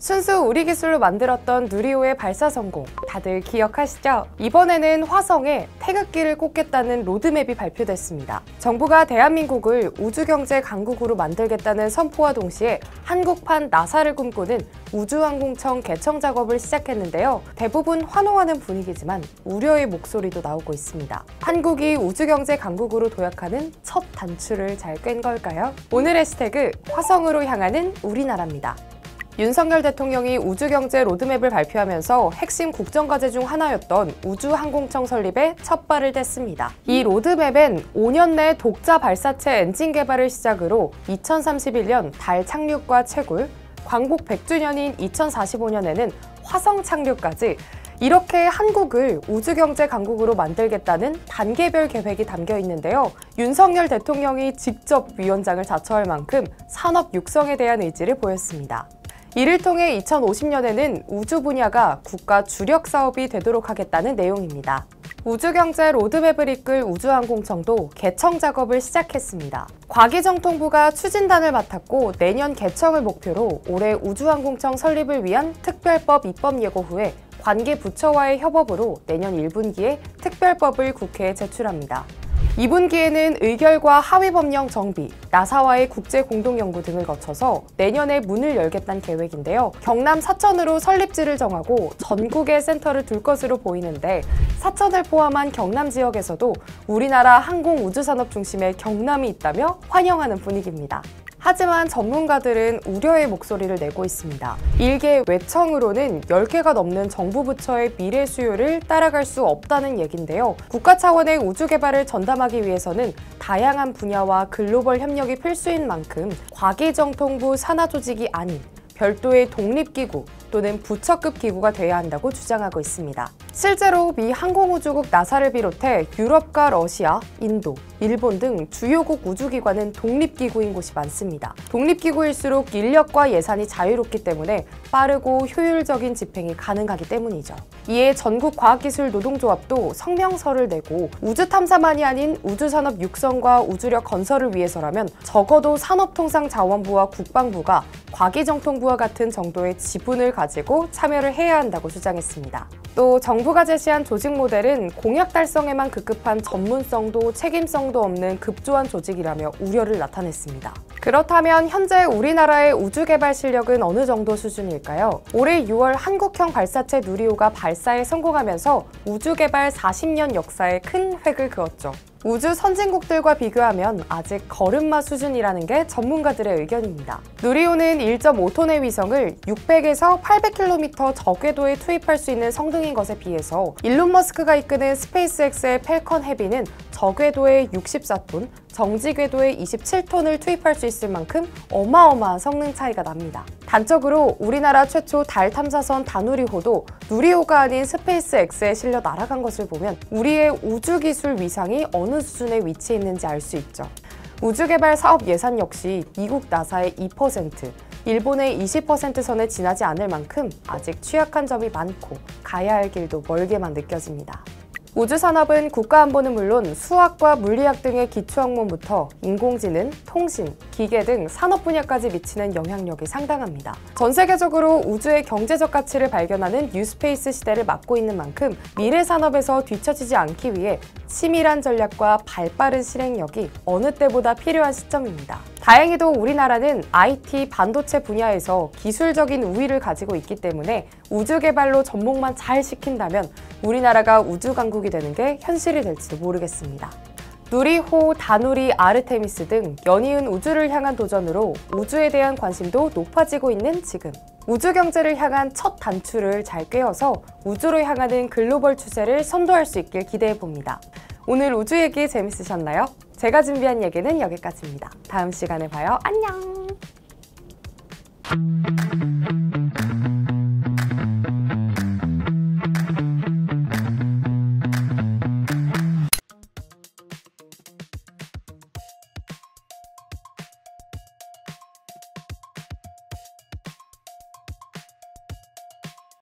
순수 우리 기술로 만들었던 누리호의 발사 성공 다들 기억하시죠? 이번에는 화성에 태극기를 꽂겠다는 로드맵이 발표됐습니다. 정부가 대한민국을 우주경제 강국으로 만들겠다는 선포와 동시에 한국판 나사를 꿈꾸는 우주항공청 개청 작업을 시작했는데요. 대부분 환호하는 분위기지만 우려의 목소리도 나오고 있습니다. 한국이 우주경제 강국으로 도약하는 첫 단추를 잘 꿰는 걸까요? 오늘 해시태그 화성으로 향하는 우리나라입니다. 윤석열 대통령이 우주경제 로드맵을 발표하면서 핵심 국정과제 중 하나였던 우주항공청 설립에 첫 발을 뗐습니다. 이 로드맵엔 5년 내 독자 발사체 엔진 개발을 시작으로 2031년 달 착륙과 채굴, 광복 100주년인 2045년에는 화성 착륙까지 이렇게 한국을 우주경제 강국으로 만들겠다는 단계별 계획이 담겨 있는데요. 윤석열 대통령이 직접 위원장을 자처할 만큼 산업 육성에 대한 의지를 보였습니다. 이를 통해 2050년에는 우주 분야가 국가 주력 사업이 되도록 하겠다는 내용입니다. 우주경제 로드맵을 이끌 우주항공청도 개청 작업을 시작했습니다. 과기정통부가 추진단을 맡았고 내년 개청을 목표로 올해 우주항공청 설립을 위한 특별법 입법 예고 후에 관계 부처와의 협업으로 내년 1분기에 특별법을 국회에 제출합니다. 2분기에는 의결과 하위법령 정비, 나사와의 국제공동연구 등을 거쳐서 내년에 문을 열겠다는 계획인데요. 경남 사천으로 설립지를 정하고 전국에 센터를 둘 것으로 보이는데 사천을 포함한 경남 지역에서도 우리나라 항공우주산업 중심의 경남이 있다며 환영하는 분위기입니다. 하지만 전문가들은 우려의 목소리를 내고 있습니다. 일개 외청으로는 10개가 넘는 정부 부처의 미래 수요를 따라갈 수 없다는 얘긴데요. 국가 차원의 우주 개발을 전담하기 위해서는 다양한 분야와 글로벌 협력이 필수인 만큼 과기정통부 산하 조직이 아닌 별도의 독립기구 또는 부처급 기구가 돼야 한다고 주장하고 있습니다. 실제로 미 항공우주국 나사를 비롯해 유럽과 러시아, 인도, 일본 등 주요국 우주기관은 독립기구인 곳이 많습니다. 독립기구일수록 인력과 예산이 자유롭기 때문에 빠르고 효율적인 집행이 가능하기 때문이죠. 이에 전국과학기술노동조합도 성명서를 내고 우주탐사만이 아닌 우주산업 육성과 우주력 건설을 위해서라면 적어도 산업통상자원부와 국방부가 과기정통부와 같은 정도의 지분을 가지고 참여를 해야 한다고 주장했습니다. 또 정부가 제시한 조직 모델은 공약 달성에만 급급한 전문성도 책임성도 없는 급조한 조직이라며 우려를 나타냈습니다. 그렇다면 현재 우리나라의 우주 개발 실력은 어느 정도 수준일까요? 올해 6월 한국형 발사체 누리호가 발사에 성공하면서 우주 개발 40년 역사에 큰 획을 그었죠. 우주 선진국들과 비교하면 아직 걸음마 수준이라는 게 전문가들의 의견입니다. 누리호는 1.5톤의 위성을 600에서 800km 저궤도에 투입할 수 있는 성능인 것에 비해서 일론 머스크가 이끄는 스페이스X의 팰컨 헤비는 저궤도에 64톤, 정지궤도에 27톤을 투입할 수 있을 만큼 어마어마한 성능 차이가 납니다. 단적으로 우리나라 최초 달 탐사선 다누리호도 누리호가 아닌 스페이스X에 실려 날아간 것을 보면 우리의 우주기술 위상이 어느 수준에 위치해 있는지 알 수 있죠. 우주개발 사업 예산 역시 미국 나사의 2%, 일본의 20% 선에 지나지 않을 만큼 아직 취약한 점이 많고 가야 할 길도 멀게만 느껴집니다. 우주산업은 국가안보는 물론 수학과 물리학 등의 기초학문부터 인공지능, 통신, 기계 등 산업 분야까지 미치는 영향력이 상당합니다. 전 세계적으로 우주의 경제적 가치를 발견하는 뉴스페이스 시대를 맞고 있는 만큼 미래 산업에서 뒤처지지 않기 위해 치밀한 전략과 발빠른 실행력이 어느 때보다 필요한 시점입니다. 다행히도 우리나라는 IT, 반도체 분야에서 기술적인 우위를 가지고 있기 때문에 우주 개발로 접목만 잘 시킨다면 우리나라가 우주 강국이 되는 게 현실이 될지도 모르겠습니다. 누리호, 다누리, 아르테미스 등 연이은 우주를 향한 도전으로 우주에 대한 관심도 높아지고 있는 지금. 우주 경제를 향한 첫 단추를 잘 꿰어서 우주로 향하는 글로벌 추세를 선도할 수 있길 기대해 봅니다. 오늘 우주 얘기 재밌으셨나요? 제가 준비한 얘기는 여기까지입니다. 다음 시간에 봐요. 안녕!